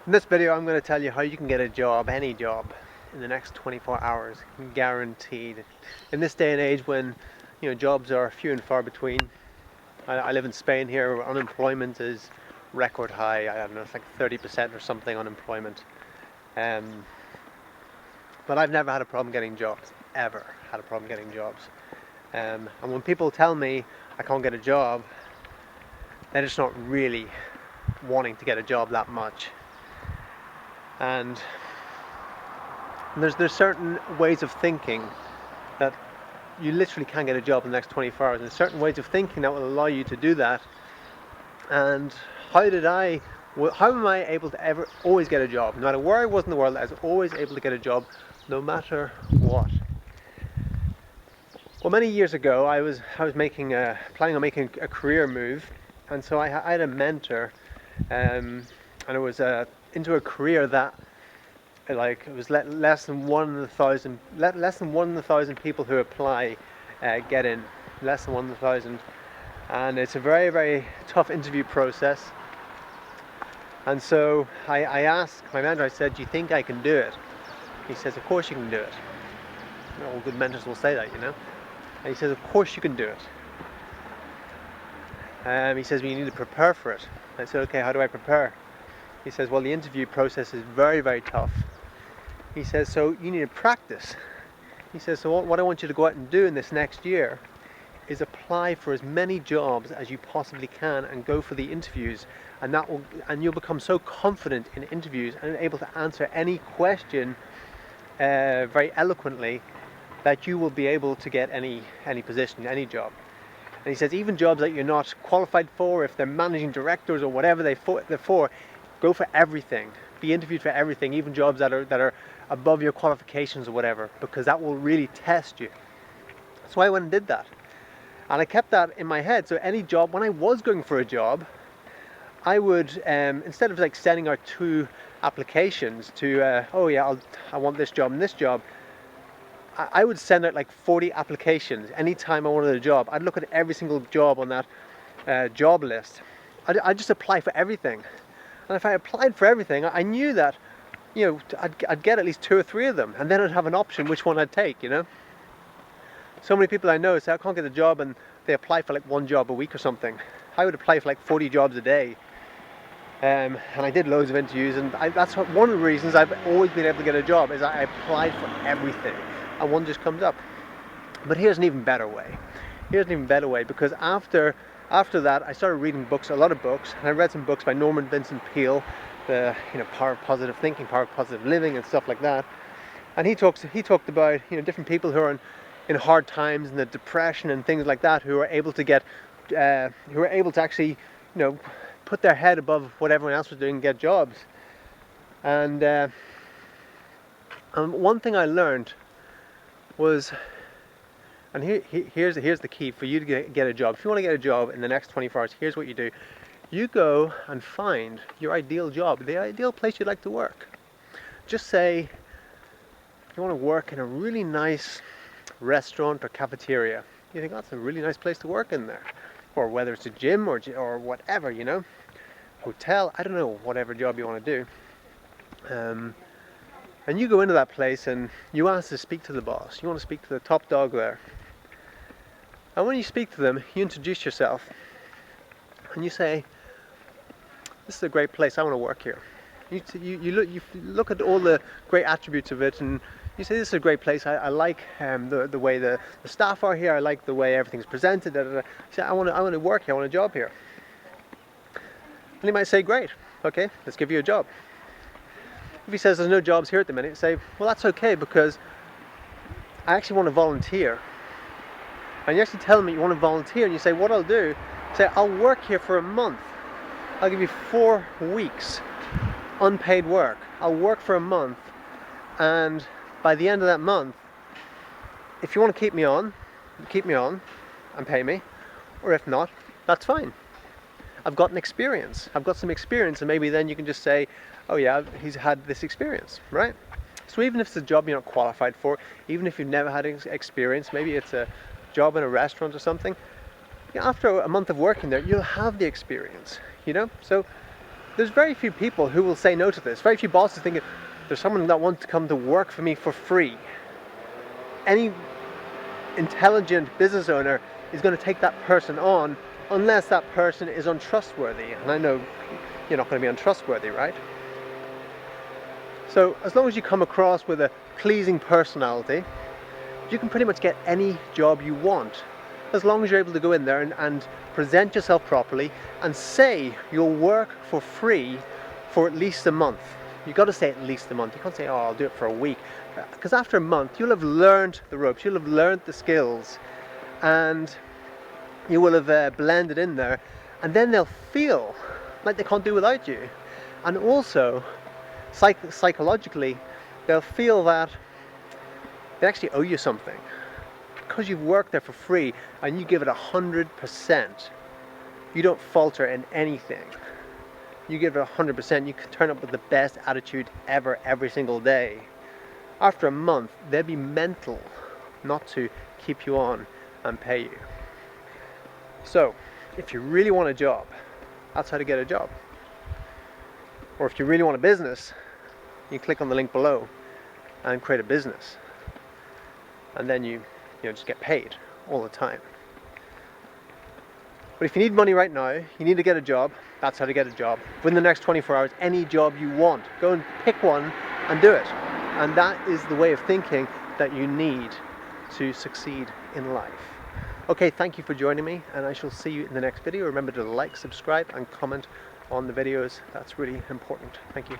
In this video, I'm going to tell you how you can get a job, any job, in the next 24 hours, guaranteed. In this day and age when jobs are few and far between. I live in Spain here, where unemployment is record high. I don't know, it's like 30% or something unemployment. Um, but I've never had a problem getting jobs, ever had a problem getting jobs. And when people tell me I can't get a job, they're just not really wanting to get a job that much. And there's certain ways of thinking that you literally can get a job in the next 24 hours. There's certain ways of thinking that will allow you to do that. And how am I able to ever always get a job? No matter where I was in the world, I was always able to get a job, no matter what. Well, many years ago, I was planning on making a career move, and so I had a mentor, and it was into a career that it was less than one in a thousand, less than one in a thousand people who apply get in, less than one in a thousand, and it's a very, very tough interview process. And so I asked my mentor, I said, "Do you think I can do it?" He says, "Of course you can do it." All good mentors will say that, you know. And he says, "Of course you can do it." He says, "Well, you need to prepare for it." I said, "Okay, how do I prepare?" He says, "Well, the interview process is very, very tough." He says, "So you need to practice." He says, "So what I want you to go out and do in this next year is apply for as many jobs as you possibly can and go for the interviews, and you'll become so confident in interviews and able to answer any question very eloquently that you will be able to get any position, any job." And he says, even jobs that you're not qualified for, if they're managing directors or whatever they're for, go for everything. Be interviewed for everything, even jobs that are above your qualifications or whatever, because that will really test you. So I went and did that. And I kept that in my head. So any job, when I was going for a job, I would, instead of like sending out 2 applications to, I want this job and this job, I would send out like 40 applications anytime I wanted a job. I'd look at every single job on that job list. I'd just apply for everything. And if I applied for everything, I knew that, I'd get at least 2 or 3 of them, and then I'd have an option which one I'd take, So many people I know say I can't get a job, and they apply for like 1 job a week or something. I would apply for like 40 jobs a day. And I did loads of interviews, and that's one of the reasons I've always been able to get a job, is I applied for everything, and one just comes up. But here's an even better way. Because after that, I started reading books, a lot of books, and I read some books by Norman Vincent Peale, the Power of Positive Thinking, Power of Positive Living, and stuff like that. And he talked about different people who are in hard times and the depression and things like that, who are able to actually put their head above what everyone else was doing and get jobs. And one thing I learned was, and here's the key for you to get a job. If you want to get a job in the next 24 hours, here's what you do. You go and find your ideal job, the ideal place you'd like to work. Just say you want to work in a really nice restaurant or cafeteria. You think, that's a really nice place to work in there. Or whether it's a gym or whatever, hotel, I don't know, whatever job you want to do. And you go into that place and you ask to speak to the boss. You want to speak to the top dog there. And when you speak to them, you introduce yourself and you say, "This is a great place, I want to work here." You look at all the great attributes of it, and you say, "This is a great place, I like the way the staff are here, I like the way everything's presented." You say, I want to work here, I want a job here." And he might say, "Great, okay, let's give you a job." If he says there's no jobs here at the minute, say, "Well, that's okay, because I actually want to volunteer." And you actually tell them that you want to volunteer, and you say, "What I'll do," say, "I'll work here for a month. I'll give you 4 weeks unpaid work. I'll work for a month, and by the end of that month, if you want to keep me on and pay me, or if not, that's fine. I've got some experience, and maybe then you can just say, 'Oh yeah, he's had this experience,' right?" So even if it's a job you're not qualified for, even if you've never had experience, maybe it's a job in a restaurant or something, after a month of working there, you'll have the experience, So there's very few people who will say no to this. Very few bosses thinking, there's someone that wants to come to work for me for free. Any intelligent business owner is going to take that person on unless that person is untrustworthy. And I know you're not going to be untrustworthy, right? So as long as you come across with a pleasing personality, you can pretty much get any job you want. As long as you're able to go in there and present yourself properly and say you'll work for free for at least a month. You've got to say at least a month. You can't say, oh, I'll do it for a week. Because after a month, you'll have learned the ropes, you'll have learned the skills, and you will have blended in there, and then they'll feel like they can't do without you. And also, psychologically, they'll feel that they actually owe you something. Because you've worked there for free and you give it 100%, you don't falter in anything. You give it 100%, you can turn up with the best attitude ever, every single day. After a month, they'd be mental not to keep you on and pay you. So, if you really want a job, that's how to get a job. Or if you really want a business, you click on the link below and create a business. And then you just get paid all the time. But if you need money right now, you need to get a job, that's how to get a job. Within the next 24 hours, any job you want. Go and pick one and do it. And that is the way of thinking that you need to succeed in life. Okay, thank you for joining me, and I shall see you in the next video. Remember to like, subscribe, and comment on the videos. That's really important. Thank you.